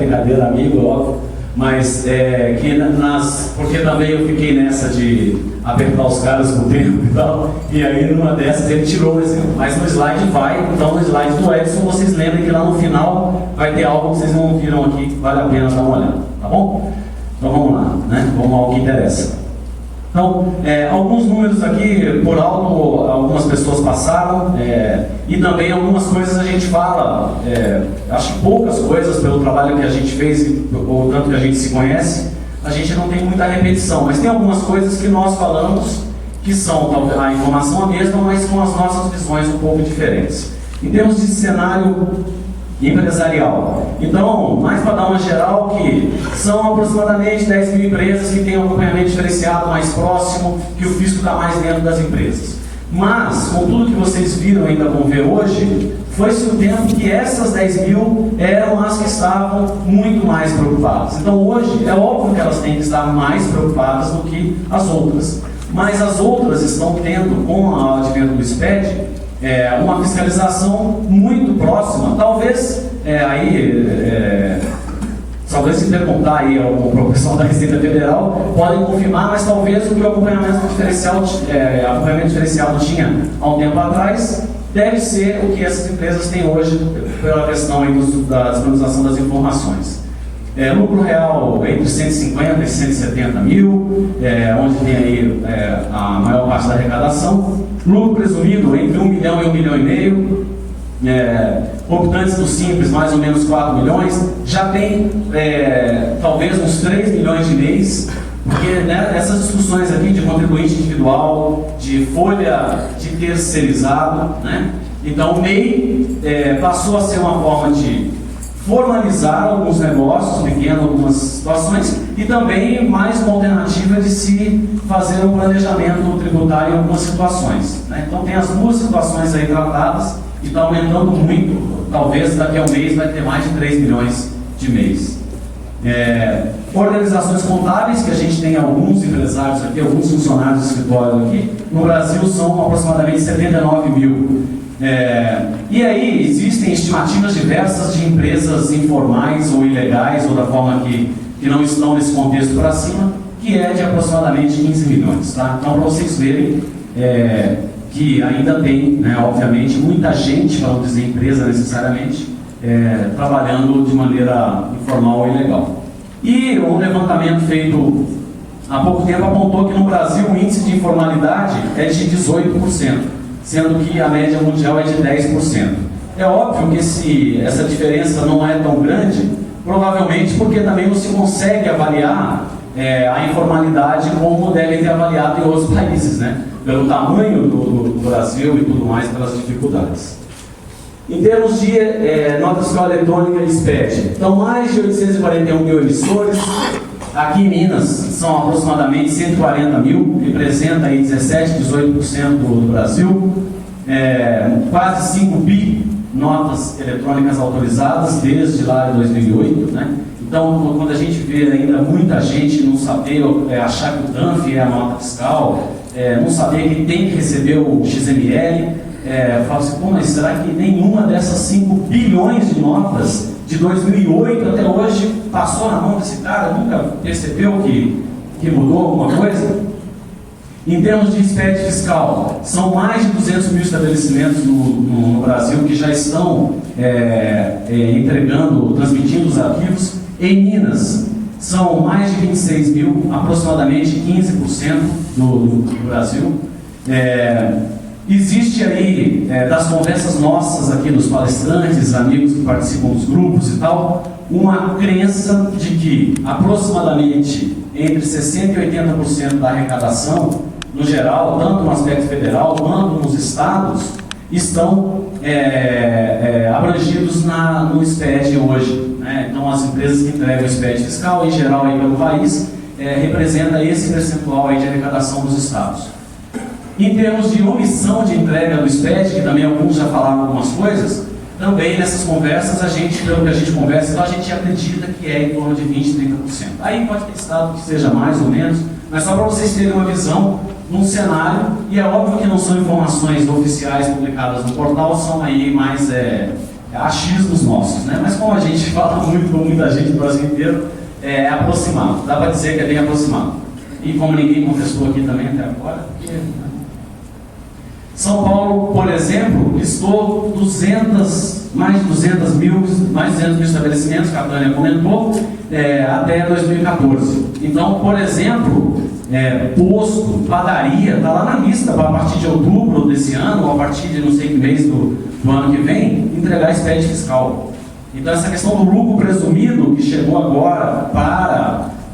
brincadeira, amigo, óbvio, mas porque também eu fiquei nessa de apertar os caras com o tempo e tal, e aí numa dessas ele tirou o exemplo, mas no slide vai, então no slide do Edson vocês lembrem que lá no final vai ter algo que vocês não viram aqui, que vale a pena dar uma olhada, tá bom? Então vamos lá, né? Vamos ao que interessa. Então, alguns números aqui, por alto, algumas pessoas passaram, e também algumas coisas a gente fala, acho que poucas coisas pelo trabalho que a gente fez, ou tanto que a gente se conhece, a gente não tem muita repetição, mas tem algumas coisas que nós falamos que são a informação a mesma, mas com as nossas visões um pouco diferentes. Em termos de cenário empresarial, então, mais para dar uma geral, que são aproximadamente 10 mil empresas que têm um acompanhamento diferenciado mais próximo, que o fisco está mais dentro das empresas. Mas, com tudo que vocês viram e ainda vão ver hoje, foi-se o tempo que essas 10 mil eram as que estavam muito mais preocupadas. Então, hoje, é óbvio que elas têm que estar mais preocupadas do que as outras. Mas as outras estão tendo, com o advento do SPED, uma fiscalização muito próxima. Talvez, talvez se perguntar aí ao pessoal da Receita Federal, podem confirmar, mas talvez o que o acompanhamento diferenciado tinha há um tempo atrás, deve ser o que essas empresas têm hoje pela questão aí da disponibilização das informações. Lucro real entre 150 e 170 mil, onde tem aí a maior parte da arrecadação. Lucro presumido entre 1 milhão e 1 milhão e meio. Optantes do Simples, mais ou menos 4 milhões. Já tem talvez uns 3 milhões de mês, porque essas discussões aqui de contribuinte individual, de folha de terceirizado, né? Então o MEI passou a ser uma forma de formalizar alguns negócios pequenos, algumas situações, e também mais uma alternativa de se fazer um planejamento tributário em algumas situações, né? Então tem as duas situações aí tratadas e está aumentando muito. Talvez daqui a um mês vai ter mais de 3 milhões de mês. Organizações contábeis, que a gente tem alguns empresários aqui, alguns funcionários do escritório aqui, no Brasil são aproximadamente 79 mil. E aí existem estimativas diversas de empresas informais ou ilegais, ou da forma que não estão nesse contexto para cima, que é de aproximadamente 15 milhões. Tá? Então, para vocês verem que ainda tem, né, obviamente, muita gente, para não dizer empresa necessariamente, trabalhando de maneira informal ou ilegal. E um levantamento feito há pouco tempo apontou que no Brasil o índice de informalidade é de 18%, sendo que a média mundial é de 10%. É óbvio que essa diferença não é tão grande, provavelmente porque também não se consegue avaliar a informalidade como devem ter avaliado em outros países, né? Pelo tamanho do Brasil e tudo mais, pelas dificuldades. Em termos de nota fiscal eletrônica e SPED, então mais de 841 mil emissores. Aqui em Minas são aproximadamente 140 mil, representa aí 17, 18% do Brasil, quase 5 bi notas eletrônicas autorizadas desde lá de 2008, né? Então, quando a gente vê ainda muita gente não saber, achar que o DANF é a nota fiscal, não saber que tem que receber o XML, fala assim, pô, mas será que nenhuma dessas 5 bilhões de notas de 2008 até hoje passou na mão desse cara, nunca percebeu que mudou alguma coisa? Em termos de SPED fiscal, são mais de 200 mil estabelecimentos no Brasil que já estão entregando, transmitindo os arquivos. Em Minas, são mais de 26 mil, aproximadamente 15% no Brasil. Existe aí, das conversas nossas aqui dos palestrantes, amigos que participam dos grupos e tal, uma crença de que aproximadamente entre 60% e 80% da arrecadação, no geral, tanto no aspecto federal quanto nos estados, estão abrangidos no SPED hoje, né? Então as empresas que entregam o SPED fiscal, em geral aí pelo país, representa esse percentual aí de arrecadação dos estados. Em termos de omissão de entrega do SPED, que também alguns já falaram algumas coisas, também nessas conversas, pelo que a gente conversa, então a gente acredita que é em torno de 20%, 30%. Aí pode ter estado que seja mais ou menos, mas só para vocês terem uma visão num cenário, e é óbvio que não são informações oficiais publicadas no portal, são aí mais achismos nossos, né? Mas como a gente fala muito com muita gente no Brasil inteiro, é aproximado, dá para dizer que é bem aproximado. E como ninguém contestou aqui também até agora, São Paulo, por exemplo, listou mais de 200 mil estabelecimentos, que a Tânia comentou, até 2014. Então, por exemplo, posto, padaria, está lá na lista para a partir de outubro desse ano, ou a partir de não sei que mês do ano que vem, entregar SPED fiscal. Então, essa questão do lucro presumido, que chegou agora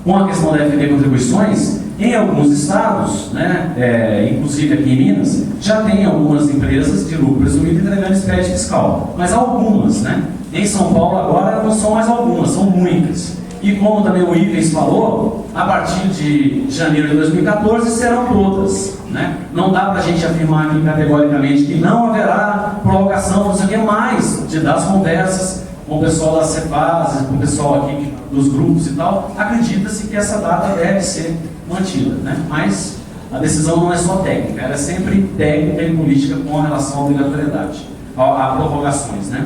com a questão da FD Contribuições, em alguns estados, né, inclusive aqui em Minas, já tem algumas empresas de lucro presumido entregando SPED fiscal. Mas algumas, né? Em São Paulo agora não são mais algumas, são muitas. E como também o Ivens falou, a partir de janeiro de 2014 serão todas. Né? Não dá para a gente afirmar aqui categoricamente que não haverá prorrogação, não sei o que mais, das conversas com o pessoal das CEPAS, com o pessoal aqui dos grupos e tal, acredita-se que essa data deve ser mantida, né? Mas a decisão não é só técnica, ela é sempre técnica e política com relação à obrigatoriedade, a prorrogações, né?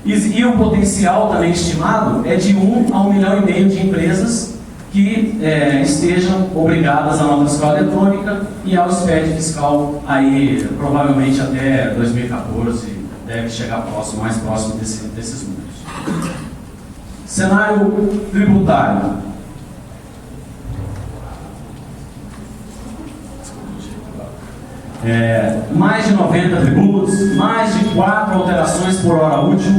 E o potencial também estimado é de 1 a 1,5 milhão de empresas que estejam obrigadas à nota fiscal eletrônica e ao SPED fiscal aí provavelmente até 2014 deve chegar mais próximo desses números. Cenário tributário. Mais de 90 tributos, mais de 4 alterações por hora útil.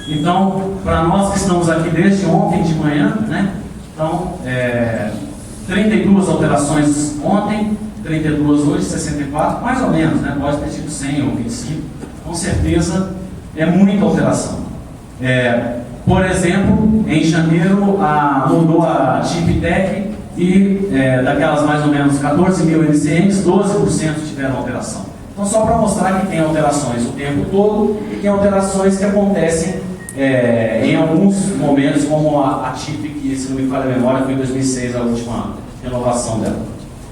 Então, para nós que estamos aqui desde ontem de manhã, né? Então, 32 alterações ontem, 32 hoje, 64, mais ou menos, né? Pode ter tido 100 ou 25, com certeza é muita alteração. Por exemplo, em janeiro mudou a TIPTEC e daquelas mais ou menos 14 mil NCMs, 12% tiveram alteração. Então, só para mostrar que tem alterações o tempo todo e tem alterações que acontecem em alguns momentos, como a TIP, que se não me falha a memória, foi em 2006 a última renovação dela.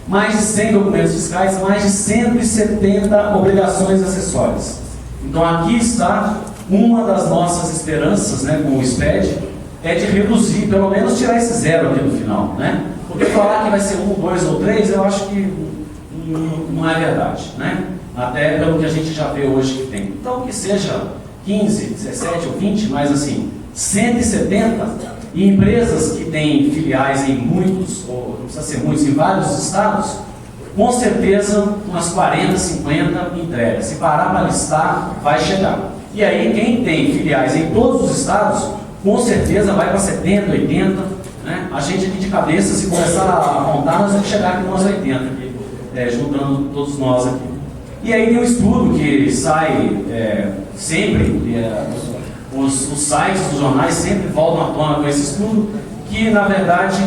Mais de 100 documentos fiscais, mais de 170 obrigações acessórias. Então, aqui está uma das nossas esperanças, né, com o SPED, é de reduzir, pelo menos tirar esse zero aqui no final, né? Porque falar que vai ser 1, 2 ou 3, eu acho que não é verdade, né? Até pelo que a gente já vê hoje que tem. Então, que seja 15, 17 ou 20, mas assim, 170, e empresas que têm filiais em muitos, ou não precisa ser muitos, em vários estados, com certeza umas 40, 50 entregas. Se parar para listar, vai chegar. E aí, quem tem filiais em todos os estados, com certeza vai para 70, 80, né? A gente aqui de cabeça, se começar a contar, nós vamos chegar aqui umas 80, aqui, juntando todos nós aqui. E aí tem um estudo que sai sempre, os sites dos jornais sempre voltam à tona com esse estudo, que na verdade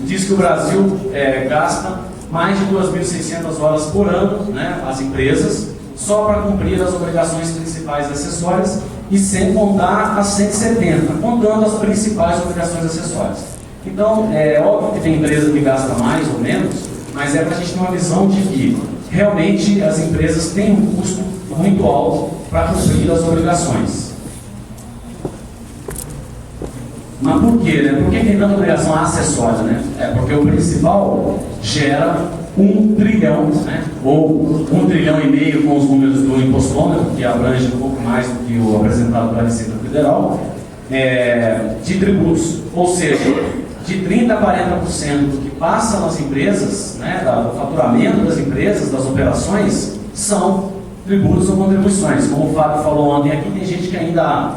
diz que o Brasil gasta mais de 2.600 horas por ano, né, as empresas, só para cumprir as obrigações principais e acessórias, e sem contar as 170, contando as principais obrigações acessórias. Então, é óbvio que tem empresa que gasta mais ou menos, mas é para a gente ter uma visão de que realmente as empresas têm um custo muito alto para cumprir as obrigações. Mas por quê? Né? Por que tem tanta obrigação acessória? Né? Porque o principal gera 1 trilhão, né? Ou 1,5 trilhão com os números do impostômetro, que abrange um pouco mais do que o apresentado pela Receita Federal, de tributos. Ou seja, de 30% a 40% que passa nas empresas, né, do faturamento das empresas, das operações, são tributos ou contribuições. Como o Fábio falou ontem aqui, tem gente que ainda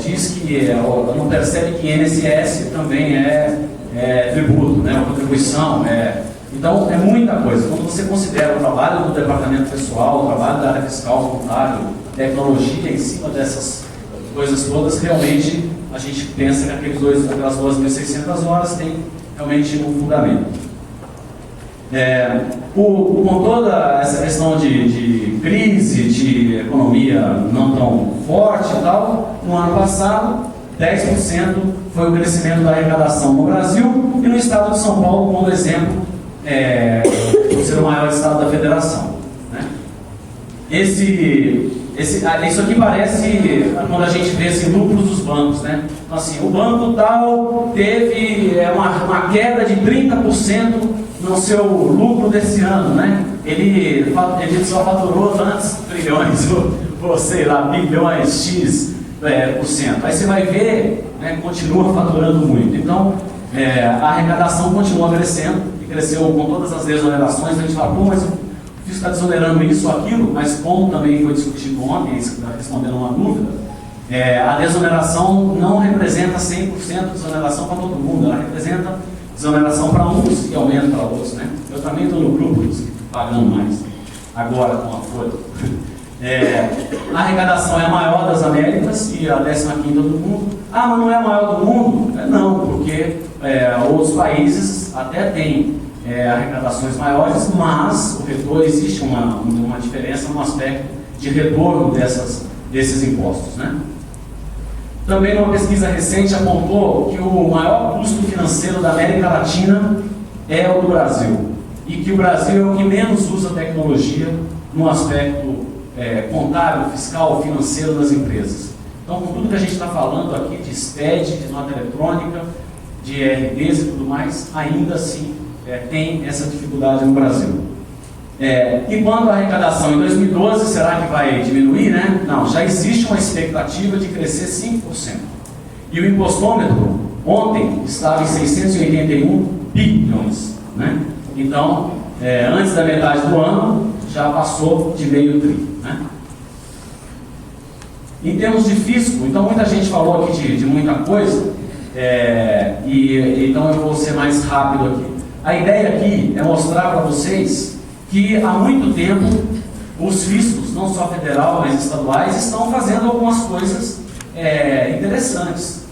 diz que não percebe que INSS também é tributo, né, uma contribuição. Então, é muita coisa. Quando você considera o trabalho do departamento pessoal, o trabalho da área fiscal, contábil, tecnologia em cima dessas coisas todas, realmente a gente pensa que aquelas 2.600 horas tem realmente um fundamento. Com toda essa questão de crise, de economia não tão forte e tal, no ano passado, 10% foi o crescimento da arrecadação no Brasil e no estado de São Paulo, como exemplo, por ser o maior estado da federação. Né? isso aqui parece quando a gente vê assim, lucros dos bancos, né? Então, assim, o banco tal teve uma queda de 30% no seu lucro desse ano, né? Ele só faturou tantos trilhões, ou sei lá, bilhões X por cento. Aí você vai ver, né, continua faturando muito. Então, a arrecadação continua crescendo, e cresceu com todas as desonerações. A gente fala, pô, mas o fisco está desonerando isso ou aquilo, mas como também foi discutido ontem, respondendo uma dúvida, a desoneração não representa 100% de desoneração para todo mundo, ela representa desoneração para uns e aumento para outros, né? Eu também estou no grupo dos que pagando mais, agora com a folha. A arrecadação é a maior das Américas e a 15ª do mundo. Ah, mas não é a maior do mundo? Não, porque outros países até têm arrecadações maiores, mas o retorno, existe uma diferença no aspecto de retorno desses impostos, né? Também uma pesquisa recente apontou que o maior custo financeiro da América Latina é o do Brasil, e que o Brasil é o que menos usa tecnologia no aspecto contábil, fiscal, financeiro das empresas. Então, com tudo que a gente está falando aqui de SPED, de nota eletrônica, de RDs e tudo mais, ainda assim tem essa dificuldade no Brasil. E quanto à arrecadação em 2012, será que vai diminuir, né? Não, já existe uma expectativa de crescer 5%. E o impostômetro, ontem, estava em 681 bilhões, né? Então, antes da metade do ano, já passou de meio tri, né? Em termos de fisco, então muita gente falou aqui de muita coisa, então eu vou ser mais rápido aqui. A ideia aqui é mostrar para vocês que há muito tempo os fiscos, não só federal, mas estaduais, estão fazendo algumas coisas interessantes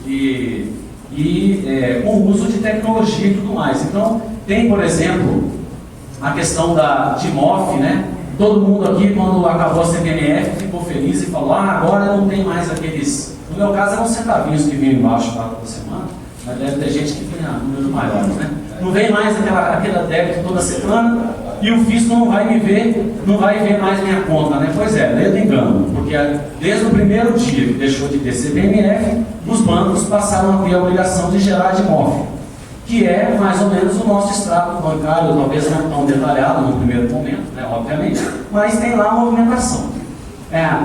com o uso de tecnologia e tudo mais. Então, tem, por exemplo, a questão de MOF, né? Todo mundo aqui, quando acabou a CPMF, ficou feliz e falou, agora não tem mais aqueles... No meu caso, eram centavinhos que vinham embaixo lá toda semana, mas deve ter gente que tem números maiores, né? Não vem mais aquela débito toda semana e o fisco não vai ver mais minha conta, né? Pois é, ledo engano, porque desde o primeiro dia que deixou de ter CPMF, os bancos passaram a ter a obrigação de gerar de MOF, que é mais ou menos o nosso extrato bancário, talvez não tão detalhado no primeiro momento, né, obviamente, mas tem lá a movimentação.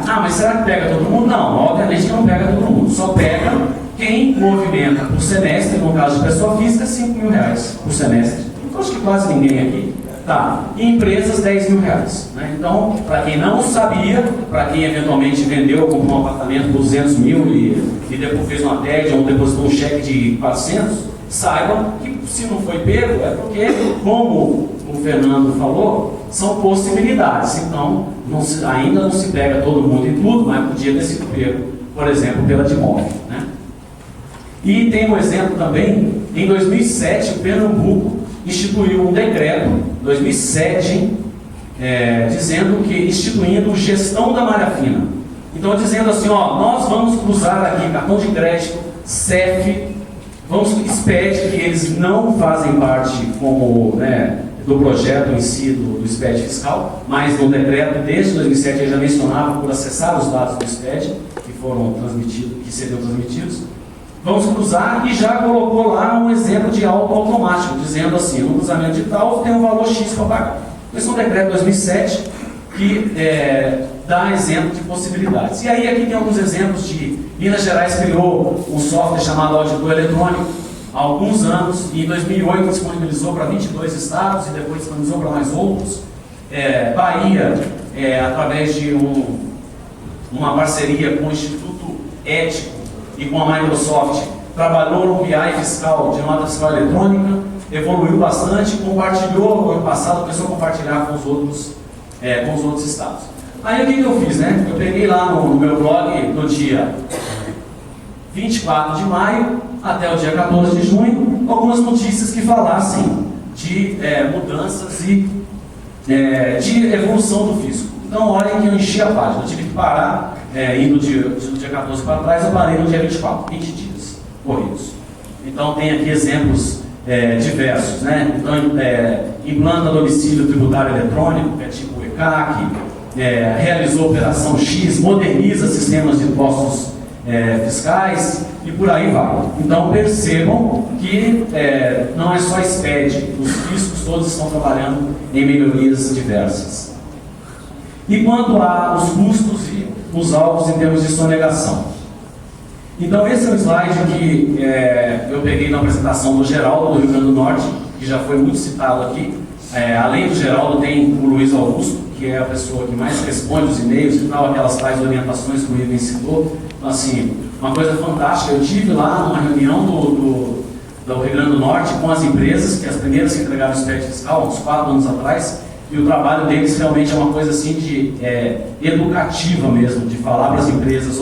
Mas será que pega todo mundo? Não, obviamente que não pega todo mundo, só pega quem movimenta por semestre, no caso de pessoa física, R$5.000 por semestre. Então acho que quase ninguém aqui. E empresas, R$10.000. Né? Então, para quem não sabia, para quem eventualmente vendeu, comprou um apartamento por 200 mil e depois fez uma TED ou depositou um cheque de 400, saiba que se não foi pego, é porque, como o Fernando falou, são possibilidades. Então, ainda não se pega todo mundo em tudo, mas podia ter sido pego, por exemplo, pela DIMOV. Né? E tem um exemplo também, em 2007, o Pernambuco instituiu um decreto, 2007, dizendo que, instituindo gestão da malha fina. Então, dizendo assim, nós vamos cruzar aqui cartão de crédito, CEF, SPED, que eles não fazem parte como, do projeto em si, do SPED fiscal, mas no decreto desde 2007 ele já mencionava por acessar os dados do SPED, que seriam transmitidos. Vamos cruzar e já colocou lá um exemplo de algo automático, dizendo assim, no cruzamento digital tem um valor X para pagar. Esse é um decreto de 2007 que dá exemplo de possibilidades. E aí aqui tem alguns exemplos de Minas Gerais criou um software chamado auditor eletrônico há alguns anos, e em 2008 disponibilizou para 22 estados e depois disponibilizou para mais outros. Bahia, através de uma parceria com o Instituto Ético e com a Microsoft, trabalhou no BI fiscal, de nota fiscal eletrônica, evoluiu bastante, compartilhou, no ano passado começou a compartilhar com os outros estados. Aí o que eu fiz, né? Eu peguei lá no meu blog, no dia 24 de maio até o dia 14 de junho, algumas notícias que falassem de mudanças e de evolução do fisco. Então, olhem que eu enchi a página, eu tive que parar, indo do dia 14 para trás, eu parei no dia 24, 20 dias corridos. Então, tem aqui exemplos diversos, né? Então, implanta domicílio tributário eletrônico, que é tipo o ECAC, realizou operação X, moderniza sistemas de impostos fiscais e por aí vai. Então percebam que não é só SPED, os fiscos todos estão trabalhando em melhorias diversas. E quanto aos custos e os alvos em termos de sonegação. Então esse é um slide que eu peguei na apresentação do Geraldo do Rio Grande do Norte, que já foi muito citado aqui. Além do Geraldo tem o Luiz Augusto, que é a pessoa que mais responde os e-mails e tal, aquelas tais orientações que o Ivan citou. Então, assim, uma coisa fantástica. Eu tive lá numa reunião do Rio Grande do Norte com as empresas, que as primeiras que entregaram o SPED fiscal, uns 4 anos atrás, e o trabalho deles realmente é uma coisa assim de educativa mesmo, de falar para as empresas,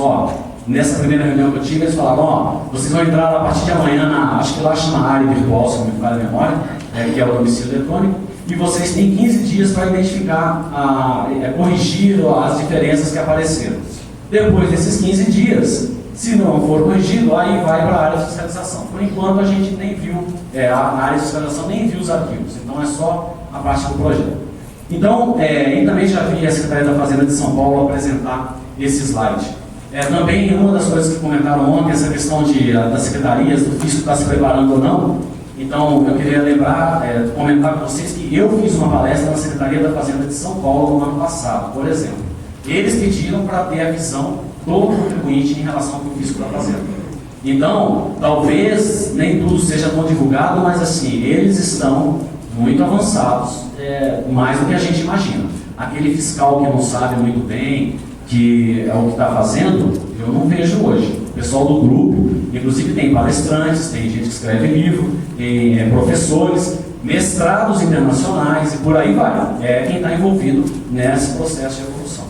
nessa primeira reunião que eu tive, eles falaram, vocês vão entrar a partir de amanhã, acho que lá chama área virtual, se não me falha a memória, que é o domicílio eletrônico, e vocês têm 15 dias para identificar, corrigir as diferenças que apareceram. Depois desses 15 dias, se não for corrigido, aí vai para a área de fiscalização. Por enquanto a gente nem viu, a área de fiscalização nem viu os arquivos, então é só a parte do projeto. Então, e também já vi a Secretaria da Fazenda de São Paulo apresentar esse slide. Também uma das coisas que comentaram ontem, essa questão das secretarias, do fisco está se preparando ou não. Então, eu queria lembrar, comentar com vocês que eu fiz uma palestra na Secretaria da Fazenda de São Paulo no ano passado, por exemplo. Eles pediram para ter a visão do contribuinte em relação ao que o fisco está fazendo. Então, talvez nem tudo seja tão divulgado, mas assim, eles estão muito avançados, mais do que a gente imagina. Aquele fiscal que não sabe muito bem, que é o que está fazendo, eu não vejo hoje. O pessoal do grupo, inclusive tem palestrantes, tem gente que escreve livro, tem professores, mestrados internacionais e por aí vai. Quem está envolvido nesse processo de evolução.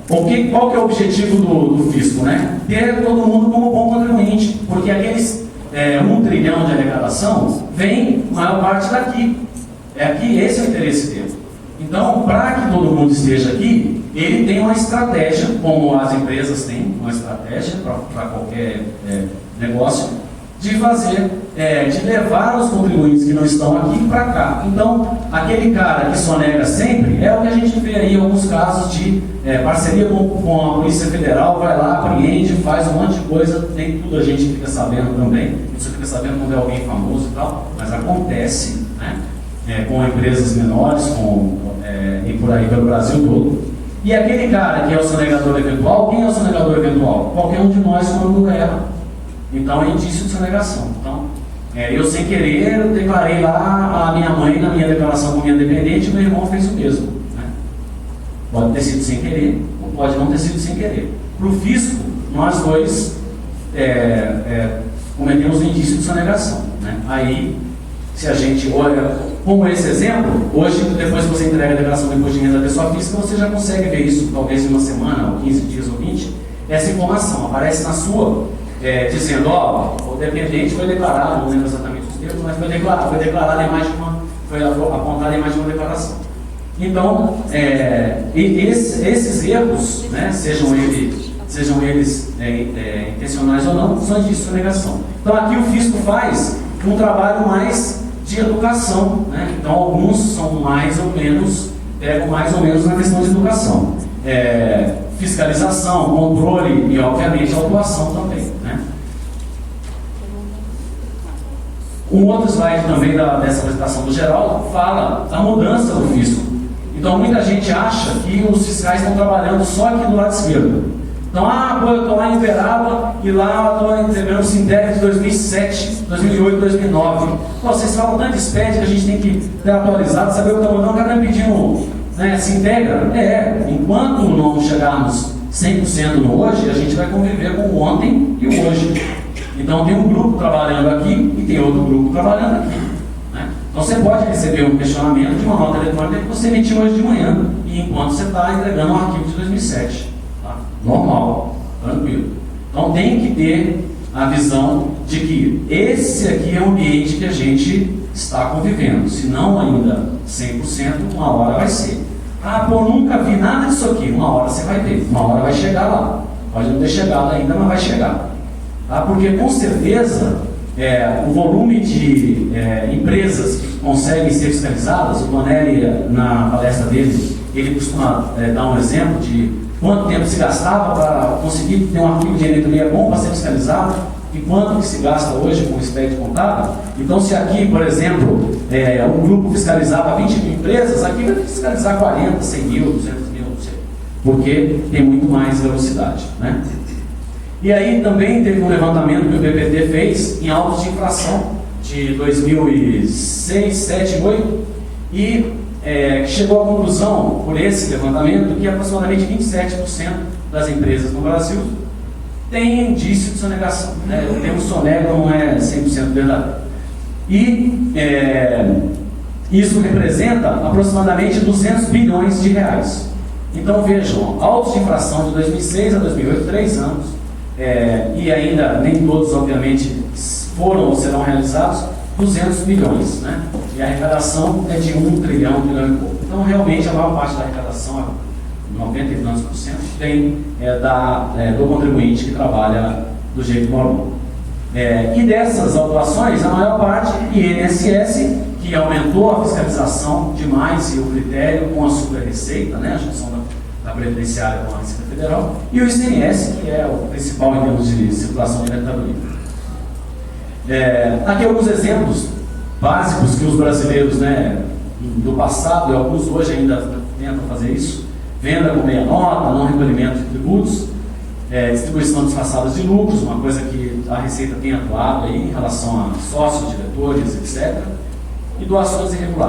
Qual que é o objetivo do fisco, né? Ter todo mundo como bom contribuinte, porque aqueles 1 trilhão de arrecadação vem maior parte daqui. Aqui, esse é o interesse dele. Então, para que todo mundo esteja aqui, ele tem uma estratégia, como as empresas têm uma estratégia para qualquer negócio, de fazer, de levar os contribuintes que não estão aqui para cá. Então, aquele cara que sonega sempre é o que a gente vê aí em alguns casos de parceria com a Polícia Federal, vai lá, apreende, faz um monte de coisa, nem tudo a gente fica sabendo também, você fica sabendo quando é alguém famoso e tal, mas acontece, né? Com empresas menores, e por aí pelo Brasil todo. E aquele cara que é o sonegador eventual, quem é o sonegador eventual? Qualquer um de nós quando erra. Então é indício de sonegação. Então, eu sem querer, eu declarei lá a minha mãe na minha declaração como minha dependente, e meu irmão fez o mesmo. Né? Pode ter sido sem querer, ou pode não ter sido sem querer. Para o fisco, nós dois cometemos o indício de sonegação. Né? Aí, se a gente olha como esse exemplo, hoje, depois que você entrega a declaração do imposto de renda da pessoa física, você já consegue ver isso, talvez em uma semana, ou 15 dias, ou 20, essa informação aparece na sua, dizendo, o dependente foi declarado, não lembro exatamente os termos, mas foi declarado em mais de uma, foi apontado em mais de uma declaração. Então, esses erros, né, sejam eles intencionais ou não, são indícios de sonegação. Então, aqui o fisco faz um trabalho mais de educação, né? Então alguns são mais ou menos, pegam mais ou menos na questão de educação. Fiscalização, controle e obviamente autuação também, né? Um outro slide também dessa apresentação do Geraldo fala da mudança do fisco. Então muita gente acha que os fiscais estão trabalhando só aqui do lado esquerdo. Então, eu estou lá em Uberaba e lá estou entregando o Sintec de 2007, 2008, 2009. Vocês falam tanto de SPED que a gente tem que ter atualizado, saber o que está mudando, o cara está pedindo, né, se integra. Enquanto não chegarmos 100% no hoje, a gente vai conviver com o ontem e o hoje. Então, tem um grupo trabalhando aqui e tem outro grupo trabalhando aqui. Né? Então, você pode receber um questionamento de uma nota eletrônica que você emitiu hoje de manhã, e enquanto você está entregando um arquivo de 2007. Normal, tranquilo. Então tem que ter a visão de que esse aqui é o ambiente que a gente está convivendo. Se não ainda 100%, uma hora vai ser. Nunca vi nada disso aqui. Uma hora você vai ver, uma hora vai chegar lá. Pode não ter chegado ainda, mas vai chegar. Porque com certeza o volume de empresas que conseguem ser fiscalizadas, o Tonelli, na palestra dele, ele costuma dar um exemplo de quanto tempo se gastava para conseguir ter um arquivo de diretoria bom para ser fiscalizado e quanto que se gasta hoje com o expediente contábil. Então, se aqui, por exemplo, um grupo fiscalizava 20 mil empresas, aqui vai fiscalizar 40, 100 mil, 200 mil, não sei, porque tem muito mais velocidade, né? E aí também teve um levantamento que o BPT fez em autos de infração de 2006, 2007, 2008 e chegou à conclusão, por esse levantamento, que aproximadamente 27% das empresas no Brasil tem indício de sonegação. O termo sonega não é 100% verdadeiro. E isso representa aproximadamente 200 bilhões de reais. Então vejam, autos de infração de 2006 a 2008, 3 anos, e ainda nem todos, obviamente, foram ou serão realizados, 200 bilhões, né? E a arrecadação é de 1 trilhão, 1 trilhão e pouco. Então, realmente, a maior parte da arrecadação, 90 e tantos por cento, tem do contribuinte que trabalha do jeito normal. E dessas autuações, a maior parte, INSS, que aumentou a fiscalização demais e o critério com a super-receita, né? A junção da Previdenciária com a Receita Federal, e o ICMS, que é o principal em termos de circulação de mercadoria. Aqui alguns exemplos básicos que os brasileiros, né, do passado, e alguns hoje ainda tentam fazer isso: venda com meia nota, não recolhimento de tributos, distribuição disfarçada de lucros, uma coisa que a Receita tem atuado aí em relação a sócios, diretores, etc., e doações irregulares.